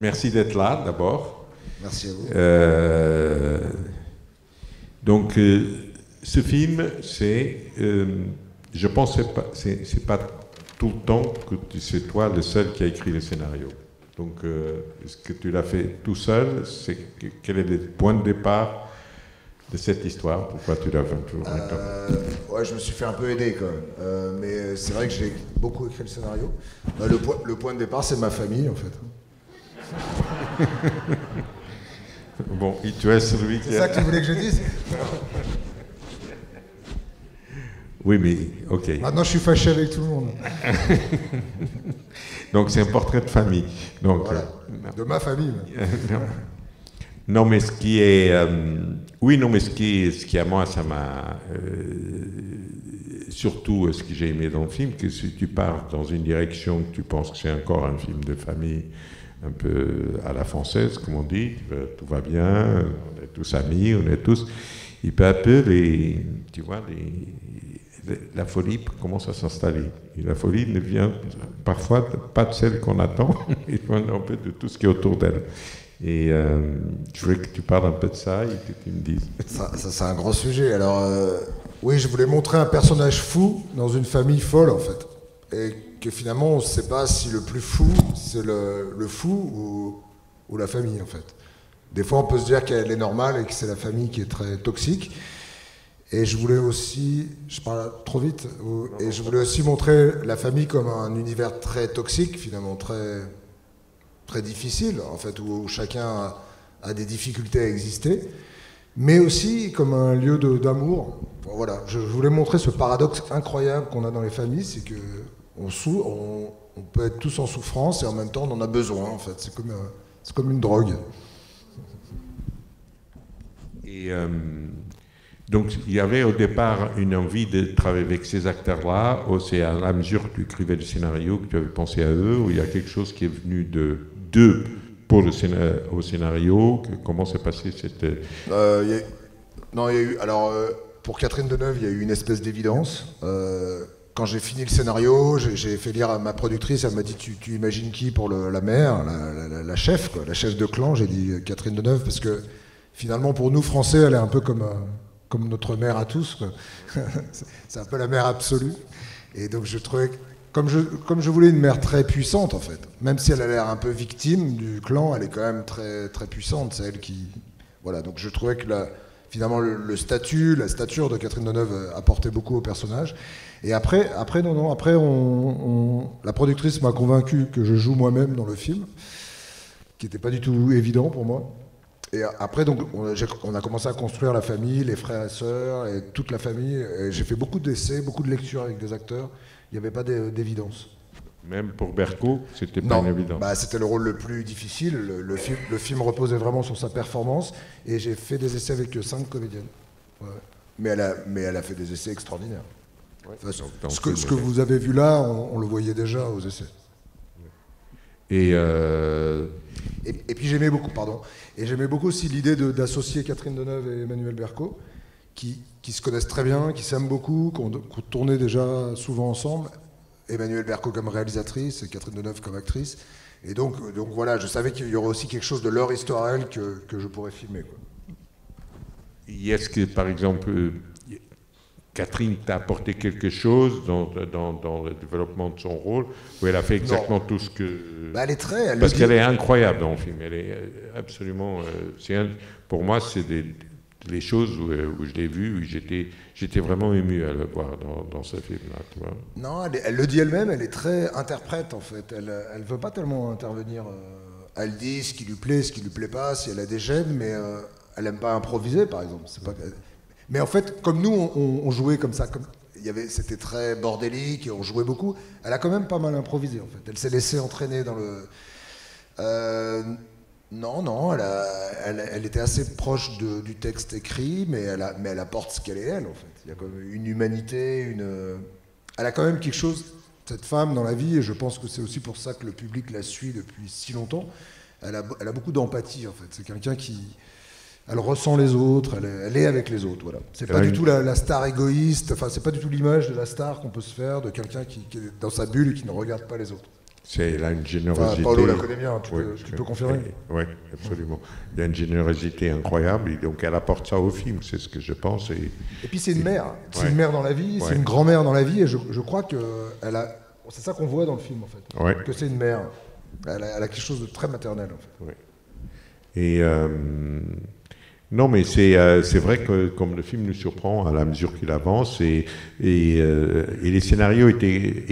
Merci d'être là, d'abord. Merci à vous. Donc, ce film, je pense que c'est pas tout le temps que c'est toi le seul qui a écrit le scénario. Donc, est-ce que tu l'as fait tout seul? Quel est le point de départ de cette histoire? Pourquoi tu l'as fait toujours Ouais, je me suis fait un peu aider quand même. Mais c'est vrai que j'ai beaucoup écrit le scénario. Le point de départ, c'est ma famille en fait. Bon, et tu es celui qui... C'est ça que tu voulais que je dise? Oui, mais ok. Maintenant, je suis fâché avec tout le monde. Donc, c'est un portrait de famille. Donc, voilà. De ma famille. non, mais ce qui est... oui, non, mais ce qui à moi, ça m'a... surtout, ce que j'ai aimé dans le film, que si tu pars dans une direction que tu penses que c'est encore un film de famille, un peu à la française, comme on dit, tout va bien, on est tous amis, on est tous... Et peu à peu, tu vois, la folie commence à s'installer. Et la folie ne vient parfois pas de celle qu'on attend, mais un peu de tout ce qui est autour d'elle. Et je voulais que tu parles un peu de ça et que tu me dises. Ça c'est un gros sujet. Alors, oui, je voulais montrer un personnage fou dans une famille folle, en fait. Et que finalement, on ne sait pas si le plus fou, c'est le fou ou la famille, en fait. Des fois, on peut se dire qu'elle est normale et que c'est la famille qui est très toxique. Et je voulais aussi, je parle trop vite, et je voulais aussi montrer la famille comme un univers très toxique, finalement très, très difficile, en fait, où chacun a des difficultés à exister, mais aussi comme un lieu d'amour. Bon, voilà, je voulais montrer ce paradoxe incroyable qu'on a dans les familles, c'est que on peut être tous en souffrance et en même temps on en a besoin, en fait. C'est comme une drogue. Et donc, il y avait au départ une envie de travailler avec ces acteurs-là, ou c'est à la mesure que tu écrivais le scénario que tu avais pensé à eux, ou il y a quelque chose qui est venu d'eux pour au scénario? Comment s'est passé cette... Non, il y a eu... Alors, pour Catherine Deneuve, il y a eu une espèce d'évidence. Quand j'ai fini le scénario, j'ai fait lire à ma productrice, elle m'a dit tu imagines qui pour la mère, la chef, quoi, la chef de clan. J'ai dit Catherine Deneuve, parce que finalement, pour nous, Français, elle est un peu comme notre mère à tous, quoi. C'est un peu la mère absolue. Et donc je trouvais que, comme je voulais une mère très puissante, en fait, même si elle a l'air un peu victime du clan, elle est quand même très, très puissante. C'est elle qui... Voilà, donc je trouvais que finalement la stature de Catherine Deneuve apportait beaucoup au personnage. Et après, la productrice m'a convaincu que je joue moi-même dans le film, qui n'était pas du tout évident pour moi. Et après, donc, on a commencé à construire la famille, les frères et sœurs, et toute la famille. J'ai fait beaucoup d'essais, beaucoup de lectures avec des acteurs. Il n'y avait pas d'évidence. Même pour Berco, c'était pas une évidence. Bah, c'était le rôle le plus difficile. Le film reposait vraiment sur sa performance. Et j'ai fait des essais avec 5 comédiennes. Ouais. Mais elle a fait des essais extraordinaires. Ouais. Enfin, ce que vous avez vu là, on le voyait déjà aux essais. Et puis j'aimais beaucoup, pardon. Et j'aimais beaucoup aussi l'idée d'associer Catherine Deneuve et Emmanuel Berco, qui se connaissent très bien, qui s'aiment beaucoup, qui ont tourné déjà souvent ensemble. Emmanuel Berco comme réalisatrice et Catherine Deneuve comme actrice. Et donc voilà, je savais qu'il y aurait aussi quelque chose de leur histoire à elle que je pourrais filmer, quoi. Est-ce que, par exemple, Catherine t'a apporté quelque chose dans le développement de son rôle, où elle a fait exactement tout ce que... Bah, elle est très... Parce qu'elle est incroyable dans le film. Elle est absolument... pour moi, c'est les choses où je l'ai vue, où j'étais vraiment ému à le voir dans ce film-là. Tu vois. Non, elle le dit elle-même, elle est très interprète, en fait. Elle ne veut pas tellement intervenir. Elle dit ce qui lui plaît, ce qui lui plaît pas, si elle a des gênes, mais elle n'aime pas improviser, par exemple. Mais en fait, comme nous, on jouait comme ça, c'était très bordélique, et on jouait beaucoup. Elle a quand même pas mal improvisé, en fait. Elle s'est laissée entraîner dans le... Non, elle était assez proche du texte écrit, mais elle apporte ce qu'elle est, elle, en fait. Il y a quand même une humanité, elle a quand même quelque chose, cette femme, dans la vie, et je pense que c'est aussi pour ça que le public la suit depuis si longtemps. Elle a beaucoup d'empathie, en fait. C'est quelqu'un qui... Elle ressent les autres, elle est avec les autres, voilà. C'est pas du tout la star égoïste, enfin, c'est pas du tout l'image de la star qu'on peut se faire, de quelqu'un qui est dans sa bulle et qui ne regarde pas les autres. Elle a une générosité. Paolo la connaît bien, tu peux confirmer. Oui, absolument. Il y a une générosité incroyable, et donc elle apporte ça au film, c'est ce que je pense. Et puis c'est une mère. C'est une mère dans la vie, c'est une grand-mère dans la vie, et je crois que c'est ça qu'on voit dans le film, en fait. Que c'est une mère. Elle a quelque chose de très maternel, en fait. Et non, mais c'est vrai que comme le film nous surprend à la mesure qu'il avance, et les scénarios étaient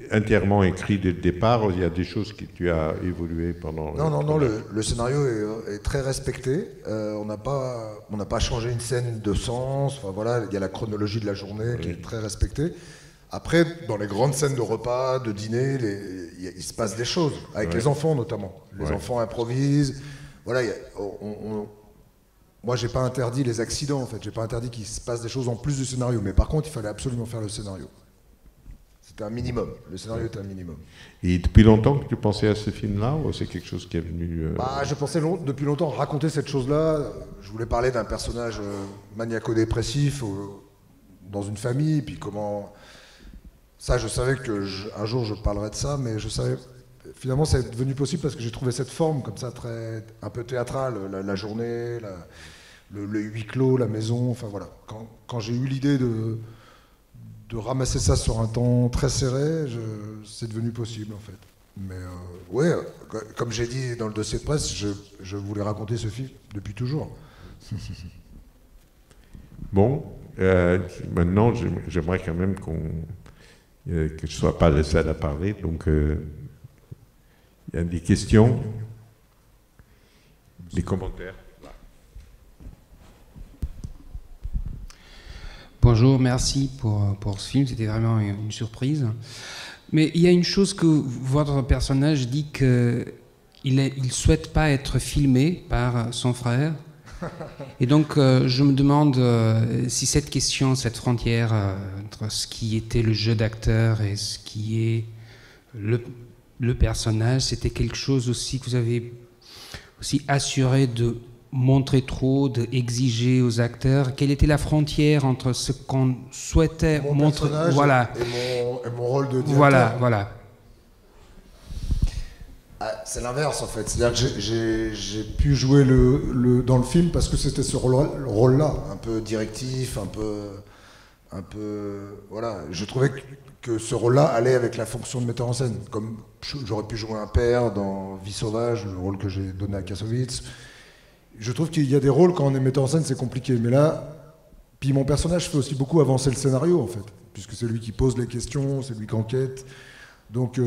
entièrement écrits dès le départ, il y a des choses que tu as évolué pendant... Non, le scénario est très respecté. On n'a pas changé une scène de sens. Enfin, voilà, il y a la chronologie de la journée qui est très respectée. Après, dans les grandes scènes de repas, de dîner, il se passe des choses, avec les enfants notamment. Les enfants improvisent. Voilà, moi, j'ai pas interdit les accidents, en fait. J'ai pas interdit qu'il se passe des choses en plus du scénario. Mais par contre, il fallait absolument faire le scénario. C'était un minimum. Le scénario était un minimum. Et depuis longtemps que tu pensais à ce film-là, ou c'est quelque chose qui est venu... Je pensais depuis longtemps raconter cette chose-là. Je voulais parler d'un personnage maniaco-dépressif dans une famille, puis comment... Ça, je savais qu'un jour, je parlerais de ça, mais je savais... Finalement, c'est devenu possible parce que j'ai trouvé cette forme, comme ça, un peu théâtrale, la journée, le huis clos, la maison, enfin voilà. Quand j'ai eu l'idée de ramasser ça sur un temps très serré, c'est devenu possible, en fait. Mais comme j'ai dit dans le dossier de presse, je voulais raconter ce film depuis toujours. Bon, maintenant, j'aimerais quand même que je ne sois pas le seul à parler, donc il y a des questions, des commentaires. Bonjour, merci pour ce film, c'était vraiment une surprise. Mais il y a une chose que votre personnage dit qu'il ne souhaite pas être filmé par son frère. Et donc je me demande si cette question, cette frontière entre ce qui était le jeu d'acteur et ce qui est le personnage, c'était quelque chose aussi que vous avez aussi assuré de montrer trop, d'exiger aux acteurs. Quelle était la frontière entre ce qu'on souhaitait montrer, voilà, et mon rôle de directeur. Voilà. C'est l'inverse en fait, c'est-à-dire que j'ai pu jouer dans le film parce que c'était ce rôle-là, un peu directif, un peu voilà. Je trouvais que ce rôle-là allait avec la fonction de metteur en scène, comme j'aurais pu jouer un père dans Vie sauvage, le rôle que j'ai donné à Kassovitz. Je trouve qu'il y a des rôles quand on est metteur en scène, c'est compliqué, mais là, puis mon personnage fait aussi beaucoup avancer le scénario en fait, puisque c'est lui qui pose les questions, c'est lui qui enquête. Donc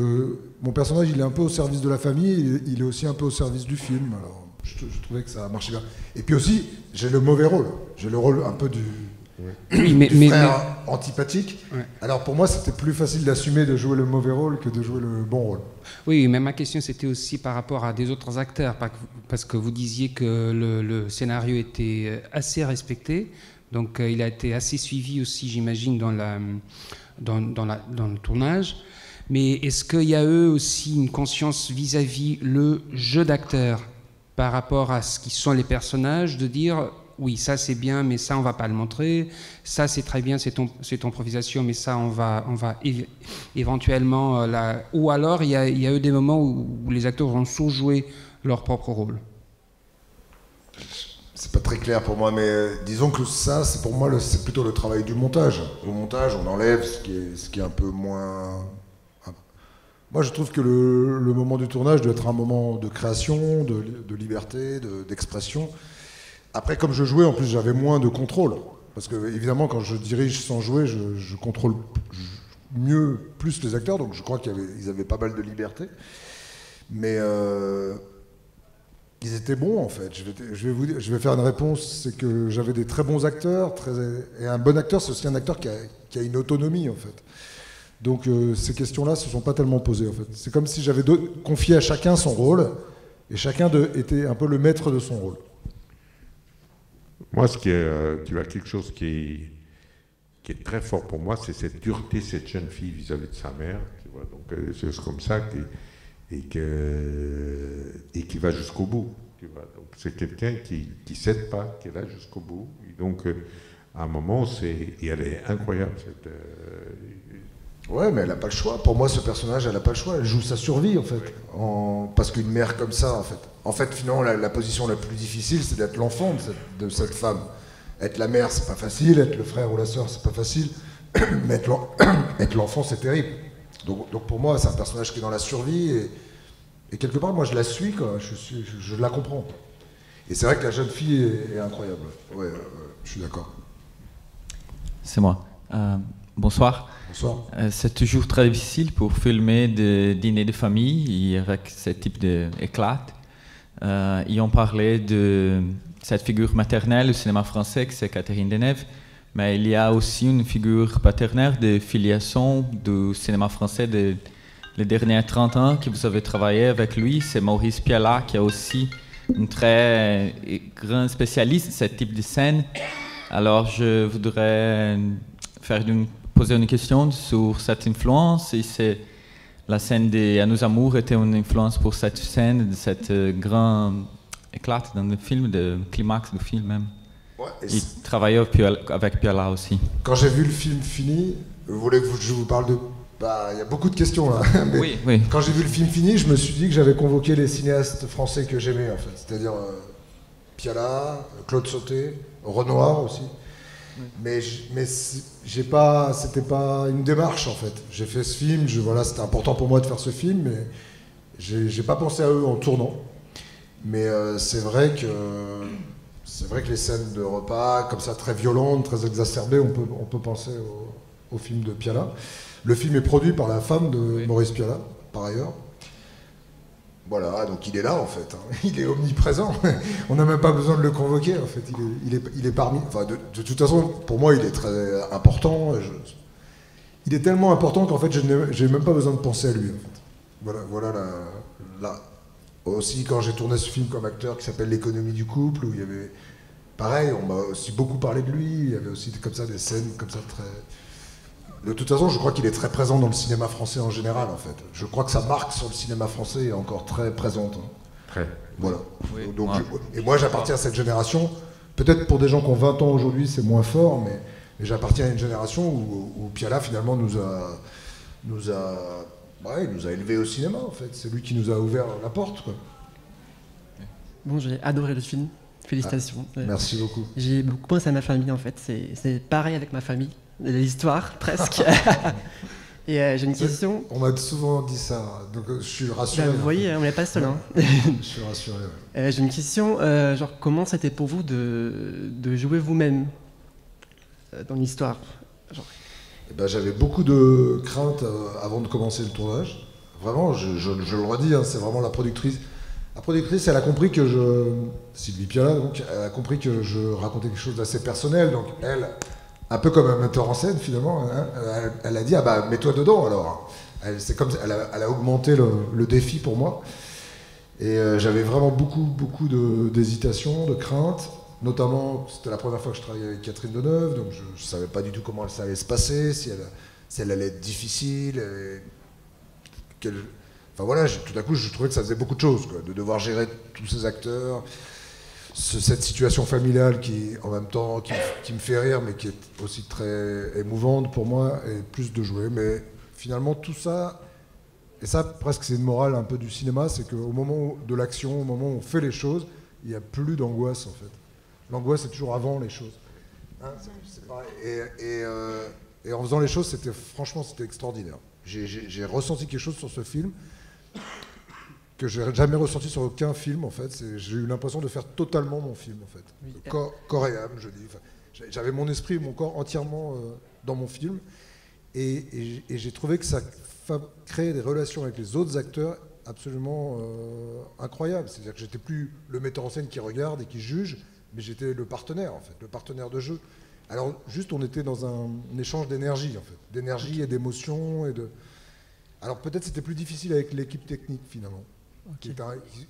mon personnage, il est un peu au service de la famille, il est aussi un peu au service du film. Alors je trouvais que ça marchait bien. Et puis aussi, j'ai le mauvais rôle. J'ai le rôle un peu du frère antipathique. Ouais. Alors pour moi, c'était plus facile d'assumer de jouer le mauvais rôle que de jouer le bon rôle. Oui, mais ma question, c'était aussi par rapport à des autres acteurs, parce que vous disiez que le scénario était assez respecté, donc il a été assez suivi aussi, j'imagine, dans le tournage. Mais est-ce qu'il y a eux aussi une conscience vis-à-vis le jeu d'acteur par rapport à ce qui sont les personnages, de dire oui, ça c'est bien, mais ça on va pas le montrer, ça c'est très bien, c'est ton improvisation, mais ça on va éventuellement ou alors il y a eu des moments où les acteurs vont surjouer leur propre rôle. C'est pas très clair pour moi, mais disons que ça, c'est pour moi c'est plutôt le travail du montage. Au montage, on enlève ce qui est un peu moins. Moi, je trouve que le moment du tournage doit être un moment de création, de liberté, d'expression. Après, comme je jouais, en plus, j'avais moins de contrôle. Parce que, évidemment, quand je dirige sans jouer, je contrôle plus les acteurs. Donc, je crois qu'ils avaient pas mal de liberté. Mais ils étaient bons, en fait. Je vais faire une réponse. C'est que j'avais des très bons acteurs. Et un bon acteur, c'est aussi un acteur qui a une autonomie, en fait. Donc ces questions-là ne se sont pas tellement posées en fait. C'est comme si j'avais confié à chacun son rôle et chacun était un peu le maître de son rôle. Moi, tu as quelque chose qui est très fort pour moi, c'est cette dureté de cette jeune fille vis-à-vis de sa mère. Tu vois, donc c'est comme ça et qui va jusqu'au bout. Tu vois, donc c'est quelqu'un qui ne cède pas, qui est là jusqu'au bout. Et donc à un moment, et elle est incroyable cette. Ouais, mais elle n'a pas le choix. Pour moi, ce personnage, elle n'a pas le choix. Elle joue sa survie, en fait. Parce qu'une mère comme ça, en fait. En fait, finalement, la position la plus difficile, c'est d'être l'enfant de cette femme. Être la mère, c'est pas facile. Être le frère ou la sœur, c'est pas facile. Mais être l'enfant, c'est terrible. Donc pour moi, c'est un personnage qui est dans la survie. Et quelque part, moi, je la suis, quoi. Je la comprends. Et c'est vrai que la jeune fille est incroyable. Ouais, je suis d'accord. C'est moi. Bonsoir. Bonsoir. C'est toujours très difficile pour filmer des dîners de famille avec ce type d'éclat. Ils ont parlé de cette figure maternelle au cinéma français, que c'est Catherine Deneuve, mais il y a aussi une figure paternelle de filiation du cinéma français les derniers 30 ans que vous avez travaillé avec lui. C'est Maurice Pialat qui est aussi un très grand spécialiste de ce type de scène. Alors je voudrais poser une question sur cette influence. Et c'est la scène de À nos amours était une influence pour cette scène, de cette grand éclat dans le film, le climax du film même. Ouais, il travaillait avec Pialat aussi. Quand j'ai vu le film fini, vous voulez que je vous parle de... il y a beaucoup de questions là. Mais oui. Quand j'ai vu le film fini, je me suis dit que j'avais convoqué les cinéastes français que j'aimais en fait. C'est-à-dire Pialat, Claude Sautet, Renoir aussi. Mais c'était pas une démarche en fait. J'ai fait ce film, c'était important pour moi de faire ce film, mais j'ai pas pensé à eux en tournant. Mais c'est vrai que les scènes de repas comme ça très violentes, très exacerbées, on peut penser au film de Pialat. Le film est produit par la femme de Maurice Pialat, par ailleurs. Voilà, donc il est là en fait, hein. Il est omniprésent. On n'a même pas besoin de le convoquer en fait. Il est parmi. Enfin, de toute façon, pour moi, il est très important. Il est tellement important qu'en fait, j'ai même pas besoin de penser à lui. En fait. Voilà aussi quand j'ai tourné ce film comme acteur qui s'appelle L'économie du couple, où il y avait, pareil, on m'a aussi beaucoup parlé de lui. Il y avait aussi comme ça des scènes comme ça très. De toute façon, je crois qu'il est très présent dans le cinéma français en général, en fait. Je crois que sa marque sur le cinéma français est encore très présente. Hein. Très. Voilà. Oui. Donc, et moi, j'appartiens à cette génération. Peut-être pour des gens qui ont 20 ans aujourd'hui, c'est moins fort, mais j'appartiens à une génération où Pialat, finalement, il nous a élevés au cinéma, en fait. C'est lui qui nous a ouvert la porte, quoi. Bon, j'ai adoré le film. Félicitations. Merci beaucoup. J'ai beaucoup pensé à ma famille, en fait. C'est pareil avec ma famille. L'histoire, presque. Et j'ai une question. On m'a souvent dit ça, donc je suis rassuré. Vous voyez, on n'est pas seul. Hein. Je suis rassuré. Ouais. J'ai une question, genre comment c'était pour vous de jouer vous-même dans l'histoire J'avais beaucoup de craintes avant de commencer le tournage. Vraiment, je le redis, hein, c'est vraiment la productrice. La productrice, elle a compris que Sylvie Pialat, donc, elle a compris que je racontais quelque chose d'assez personnel, donc elle... Un peu comme un metteur en scène, finalement. Hein. Elle a dit, mets-toi dedans, alors. Elle a augmenté le défi pour moi. Et j'avais vraiment beaucoup d'hésitation, de crainte. Notamment, c'était la première fois que je travaillais avec Catherine Deneuve, donc je ne savais pas du tout comment ça allait se passer, si elle allait être difficile. Enfin voilà, tout à coup, je trouvais que ça faisait beaucoup de choses, quoi, de devoir gérer tous ces acteurs. Cette situation familiale qui, en même temps, qui me fait rire, mais qui est aussi très émouvante pour moi, et plus de jouer. Mais finalement, tout ça, et ça, presque, c'est une morale un peu du cinéma, c'est qu'au moment de l'action, au moment où on fait les choses, il n'y a plus d'angoisse, en fait. L'angoisse, c'est toujours avant les choses. Hein, c'est pareil. Et en faisant les choses, franchement, c'était extraordinaire. J'ai ressenti quelque chose sur ce film que je n'ai jamais ressenti sur aucun film, en fait. J'ai eu l'impression de faire totalement mon film, en fait. Oui. Corps et âme, je dis. Enfin, j'avais mon esprit et mon corps entièrement dans mon film. Et j'ai trouvé que ça créait des relations avec les autres acteurs absolument incroyables. C'est-à-dire que j'étais plus le metteur en scène qui regarde et qui juge, mais j'étais le partenaire, en fait, le partenaire de jeu. Alors, juste, on était dans un échange d'énergie, en fait. D'énergie et d'émotion. Alors, peut-être c'était plus difficile avec l'équipe technique, finalement. Okay.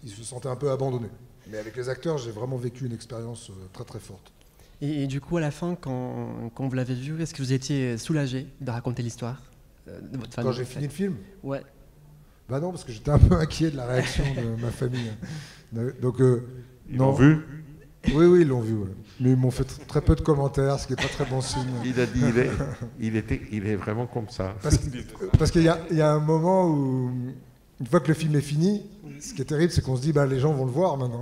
Ils se sentaient un peu abandonnés. Mais avec les acteurs, j'ai vraiment vécu une expérience très très forte. Et du coup, à la fin, quand vous l'avez vu, est-ce que vous étiez soulagé de raconter l'histoire de votre famille? Quand j'ai fini le film? Ouais. Bah non, parce que j'étais un peu inquiet de la réaction de ma famille. Donc, ils l'ont vu? Oui, ils l'ont vu. Ouais. mais ils m'ont fait très peu de commentaires, ce qui n'est pas très bon signe. Il a dit, il est vraiment comme ça. Parce qu'il y a un moment où, une fois que le film est fini, ce qui est terrible, c'est qu'on se dit, bah, les gens vont le voir maintenant.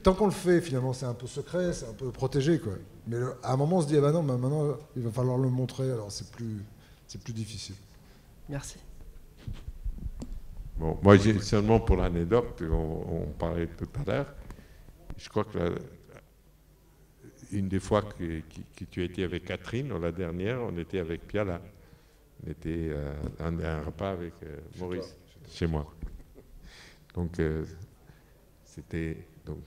Tant qu'on le fait, finalement, c'est un peu secret, c'est un peu protégé, quoi. Mais à un moment, on se dit, ah bah non, bah maintenant, il va falloir le montrer, alors c'est plus difficile. Merci. Bon, moi, seulement pour l'anecdote, on parlait tout à l'heure, je crois que une des fois que tu étais avec Catherine, ou la dernière, on était avec Piala. On était à un repas avec Maurice, chez moi. Donc, c'était... Donc,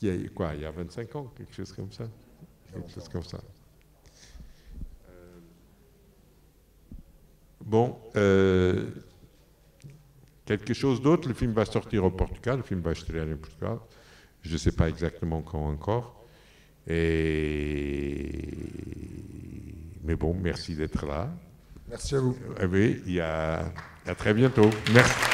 il y a 25 ans, quelque chose comme ça. Quelque chose comme ça. Bon, quelque chose d'autre, le film va sortir au Portugal, le film va estrear au Portugal. Je ne sais pas exactement quand encore. Mais bon, merci d'être là. Merci à vous. Oui, à très bientôt. Merci.